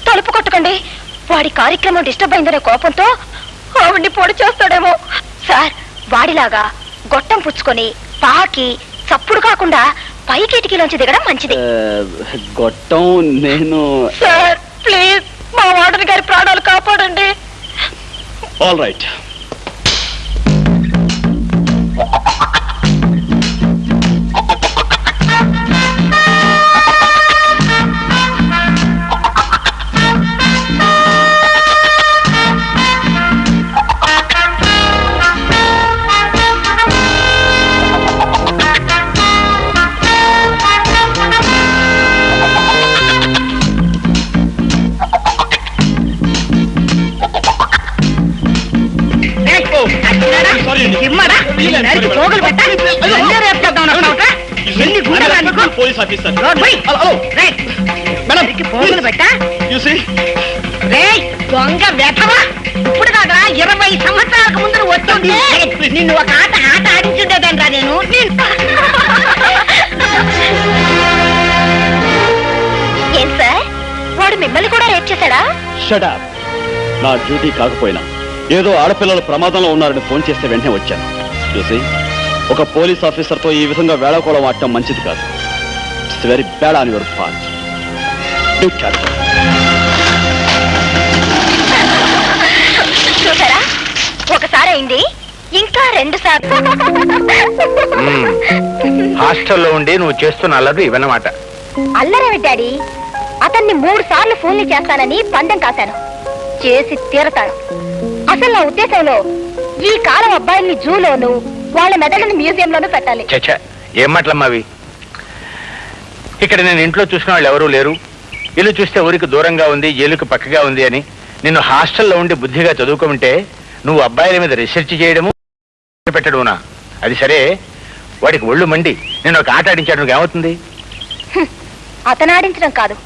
తలుపు కొట్టకండి. వాడి కార్యక్రమం డిస్టర్బ్ అయిందనే కోపంతో ఆవిడ్ని పొడి చేస్తాడేమో. సార్, వాడిలాగా గొట్టం పుచ్చుకొని పాకి చప్పుడు కాకుండా పై కిటికీలోంచి దిగడం మంచిది. గొట్టం నేను. సార్ ప్లీజ్, మా వార్డెన్ గారి ప్రాణాలు కాపాడండి. All right. దొంగ వెతవా, ఇప్పుడు కాదా 20 సంవత్సరాలకు ముందు వస్తుంటే నిన్ను ఒక ఆట ఆడించుండేదంటా నేను. ఏం సార్, వాడు మిమ్మల్ని కూడా రేప్ చేశాడా? Shut up. నా డ్యూటీ కాకపోయినా ఏదో ఆడపిల్లలు ప్రమాదంలో ఉన్నారని ఫోన్ చేస్తే వెంటనే వచ్చాను. చూసి, ఒక పోలీస్ ఆఫీసర్తో ఈ విధంగా వేళకోళం ఆడటం మంచిది కాదు. It's very bad on your part. చూసారా, ఒకసారి అయింది, ఇంకా 2 సార్లు. హాస్టల్లో ఉండి నువ్వు చేస్తున్న అల్లరి ఇవన్నమాట. అల్లరేమి డాడీ, అతన్ని 3 సార్లు ఫోన్లు చేస్తానని పందెం కాశాను. చేసి తీరతాను. అసలు నా ఉద్దేశంలో ఈ కాలం అబ్బాయిల్ని జూలోను, వాళ్ళ మెదడుని మ్యూజియంలోనూ పెట్టాలి. చచ్చా, ఏం మాటలమ్మావి. ఇక్కడ నేను ఇంట్లో చూసిన వాళ్ళు ఎవరూ లేరు. ఇల్లు చూస్తే ఊరికి దూరంగా ఉంది, జైలుకి పక్కగా ఉంది అని నిన్ను హాస్టల్లో ఉండి బుద్ధిగా చదువుకుంటే నువ్వు అబ్బాయిల మీద రీసెర్చ్ చేయడము పెట్టడమునా? అది సరే, వాడికి ఒళ్ళు మండి నేను ఒక ఆట ఆడించాడు, ఏమవుతుంది? అతను ఆడించడం కాదు,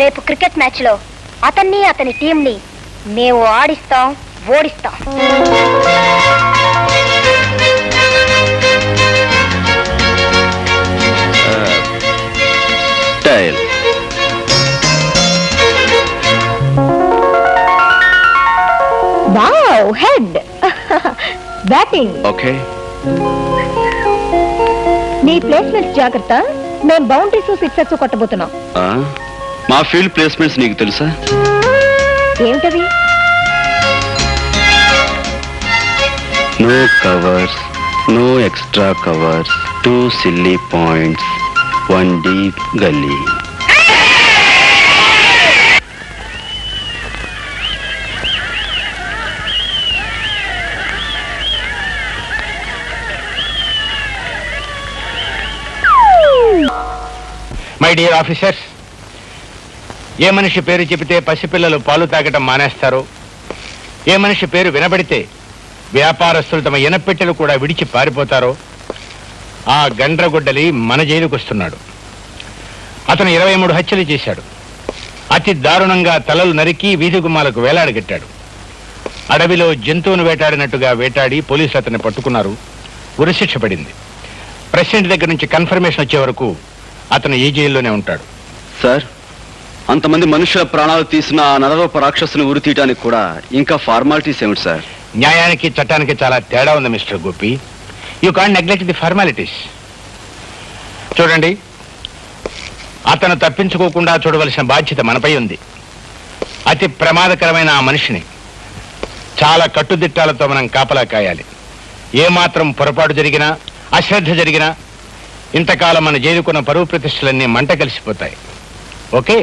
రేపు క్రికెట్ మ్యాచ్ లో అతన్ని అతని టీంని మేము ఆడిస్తాం, ఓడిస్తాం. Wow, head batting. ఓకే, నీ ప్లేస్మెంట్స్ జాగ్రత్త. మేము బౌండరీస్, సిక్సర్స్ కొట్టబోతున్నాం. మా ఫీల్డ్ ప్లేస్మెంట్స్ నీకు తెలుసా? ఏమిటవి? No covers, no extra covers, 2 silly points, 1 deep gully. My dear officers, ఏ మనిషి పేరు చెబితే పసిపిల్లలు పాలు తాగటం మానేస్తారో, ఏ మనిషి పేరు వినబడితే వ్యాపారస్తులు తమ ఇనపెట్టెలు కూడా విడిచి పారిపోతారో ఆ గండ్రగొడ్డలి మన జైలుకు వస్తున్నాడు. అతను 23 హత్యలు చేశాడు. అతి దారుణంగా తలలు నరికి వీధి గుమ్మాలకు వేలాడగట్టాడు. అడవిలో జంతువును వేటాడినట్టుగా వేటాడి పోలీసులు అతన్ని పట్టుకున్నారు. ఉరిశిక్ష పడింది. ప్రెసిడెంట్ దగ్గర నుంచి కన్ఫర్మేషన్ వచ్చే వరకు అతను ఈ జైల్లోనే ఉంటాడు. సార్, అంతమంది మనుషుల ప్రాణాలు తీసిన ఆ నరరూప రాక్షసుని ఉరి తీయడానికి కూడా ఇంకా ఫార్మాలిటీస్ ఏమిటి సార్? న్యాయానికి చట్టానికి చాలా తేడా ఉంది mister Gopi. You can't neglect the formalities. చూడండి, అతను తప్పించుకోకుండా చూడవలసిన బాధ్యత మనపై ఉంది. అతి ప్రమాదకరమైన ఆ మనిషిని చాలా కట్టుదిట్టాలతో మనం కాపలా కాయాలి. ఏమాత్రం పొరపాటు జరిగినా, అశ్రద్ధ జరిగినా ఇంతకాలం మన జైలుకున్న పరువు ప్రతిష్టలన్నీ మంట కలిసిపోతాయి. ఓకే?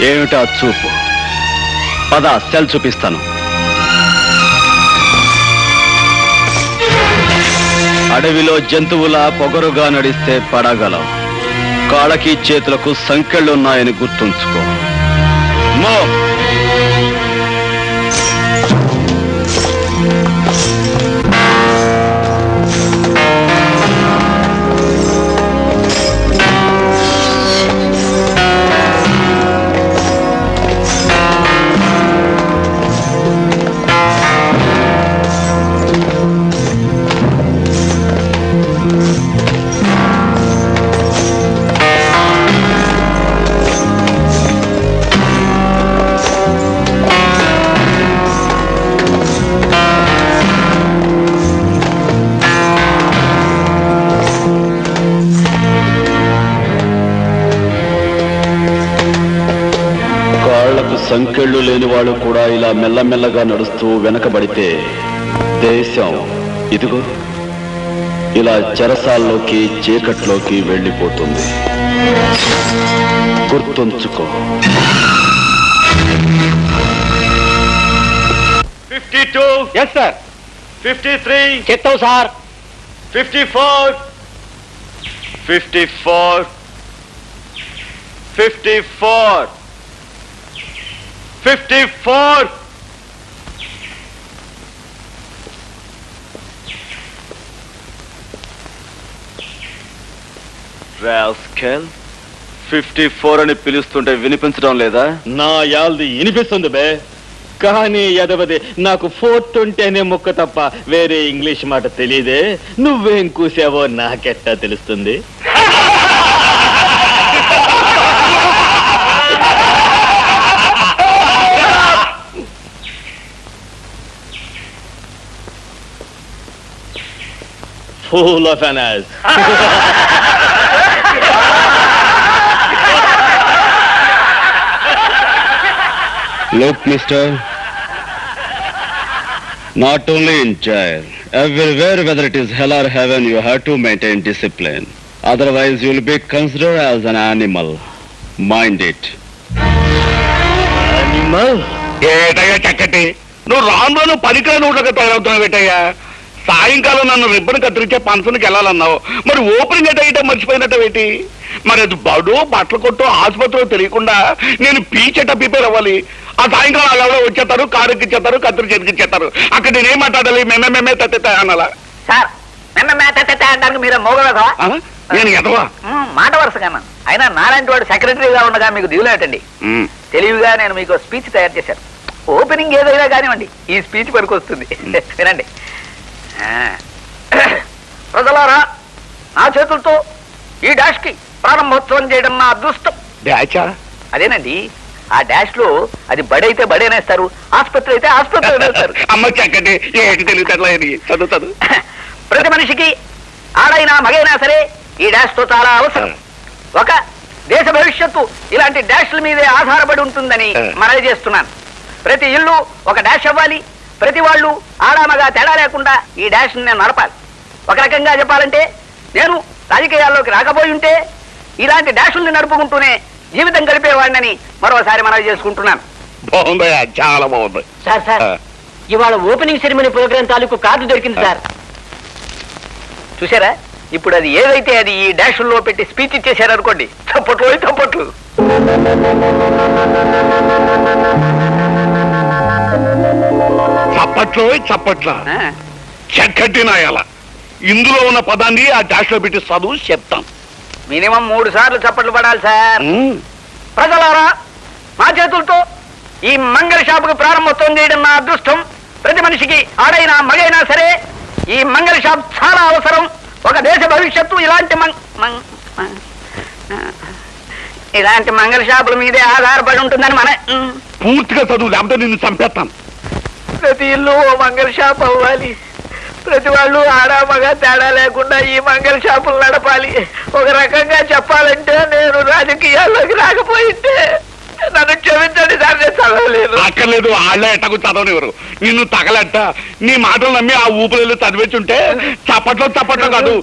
ఏమిటా చూపు? పద సెల్ చూపిస్తాను. అడవిలో జంతువులా పొగరుగా నడిస్తే పడగలవు. కాళ్ళకి చేతులకు సంకెళ్ళున్నాయని గుర్తుంచుకో. మో సంకెళ్ళు లేని వాళ్ళు కూడా ఇలా మెల్లమెల్లగా నడుస్తూ వెనకబడితే దేశం ఇదిగో ఇలా చెరసాల్లోకి చీకట్లోకి వెళ్ళిపోతుంది. గుర్తుంచుకో. 52. Yes sir. 53. చెప్తావు సార్. 54. 54. 54. 54. రాస్కెల్, 54 అని పిలుస్తుంటే వినిపించడం లేదా? నా యాల్ది వినిపిస్తుంది బే, కానీ ఎదవది నాకు 420 ముక్క తప్ప వేరే ఇంగ్లీష్ మాట తెలియదే. నువ్వేం కూసావో నాకెట్టా తెలుస్తుంది? Full of an ass. Look, mister, not only in jail, everywhere, whether it is hell or heaven, you have to maintain discipline. Otherwise, you will be considered as an animal. Mind it. Animal? ఏటయ్యా చక్కటి, నువ్వు రాను పనికిరా నోట్లుగా తయారవుతున్నావు ఏటయ్యా. సాయంకాలం నన్ను ribbon కత్తిరించే ఫంక్షన్కి వెళ్ళాలన్నావు, మరి opening ఎటైతే మర్చిపోయినట్టేటి? మరి అది బడు బట్టలు కొట్టు ఆసుపత్రిలో తెలియకుండా నేను పీచెట ప్రిపేర్ అవ్వాలి. ఆ సాయంకాలం వాళ్ళు వచ్చేస్తారు, కారు ఎక్కిచ్చేస్తారు, కత్తిరి చేతికిచ్చేస్తారు. అక్కడ నేనేం మాట్లాడాలి? మేమే తత్తే అనాలా? సార్ అంటానికి మీరు మోగలదా? నేను ఎదవా? మాట వరుసగా. అయినా నాలాంటి వాడు సెక్రటరీగా ఉండగా మీకు దిగులేటండి. తెలివిగా నేను మీకు స్పీచ్ తయారు చేశాను. ఓపెనింగ్ ఏదైనా కానివ్వండి, ఈ స్పీచ్ పనికి వస్తుంది. వినండి. ప్రజలారా, నా చేతులతో ఈ డాష్ కి ప్రారంభోత్సవం చేయడం నా అదృష్టం. అదేనండి, ఆ డాష్ లో అది బడైతే బడేనేస్తారు, ఆసుపత్రి అయితే ఆసుపత్రి అనేస్తారు. అమ్మ చక్కటి ఏంటి తెలియదు, చదువుతాడు. ప్రతి మనిషికి ఆడైనా మగైనా సరే ఈ డాష్ తో చాలా అవసరం. ఒక దేశ భవిష్యత్తు ఇలాంటి డాష్ల మీదే ఆధారపడి ఉంటుందని మనవి చేస్తున్నాను. ప్రతి ఇల్లు ఒక డాష్ అవ్వాలి. ప్రతి వాళ్ళు ఆడామగా తేడా లేకుండా ఈ డాష్ నేను నడపాలి. ఒక రకంగా చెప్పాలంటే, నేను రాజకీయాల్లోకి రాకపోయి ఉంటే ఇలాంటి డాషుల్ని నడుపుకుంటూనే జీవితం గడిపేవాడినని మరోసారి మనవి చేసుకుంటున్నాను. బాగుందయ్యా, చాలా బాగుంది. సార్ ఇవాళ ఓపెనింగ్ సెరమనీ ప్రోగ్రాం తాలూకు కార్డు దొరికింది సార్. చూసారా, ఇప్పుడు అది ఏదైతే అది ఈ డాషుల్లో పెట్టి స్పీచ్ ఇచ్చేశారనుకోండి, చప్పట్లు చప్పట్లు. చప్పట్ల చక్కటి నాయాల. ఇందులో ఉన్న పదాన్ని ఆ డాష్ లో పెట్టి చదువు చెప్తాం. మినిమం 3 సార్లు చప్పట్లు పడాలి సార్. ప్రజలారా, మా చేతులతో ఈ మంగళ షాపుకు ప్రారంభోత్సవం చేయడం నా అదృష్టం. ప్రతి మనిషికి ఆడైనా మగైనా సరే ఈ మంగళ షాప్ చాలా అవసరం. ఒక దేశ భవిష్యత్తు ఇలాంటి ఇలాంటి మంగళ షాపుల మీదే ఆధారపడి ఉంటుందని మన పూర్తిగా చదువు, లేకపోతే నిన్ను చంపేస్తాను. ప్రతి ఇల్లు ఓ మంగళ షాప్ అవ్వాలి. ప్రతి వాళ్ళు ఆడా మగ తేడా లేకుండా ఈ మంగళ షాపులు నడపాలి. ఒక రకంగా చెప్పాలంటే, నేను రాజకీయాల్లోకి రాకపోయింటే నన్ను క్షమించండి సార్, నేను చదవలేదు. అక్కర్లేదు, వాళ్ళే ఎట్టకు చదవనివ్వరు. నిన్ను తగలట్ట నీ మాటలు నమ్మి ఆ ఊపిరిలో చదివించుంటే చప్పట్లో కాదు,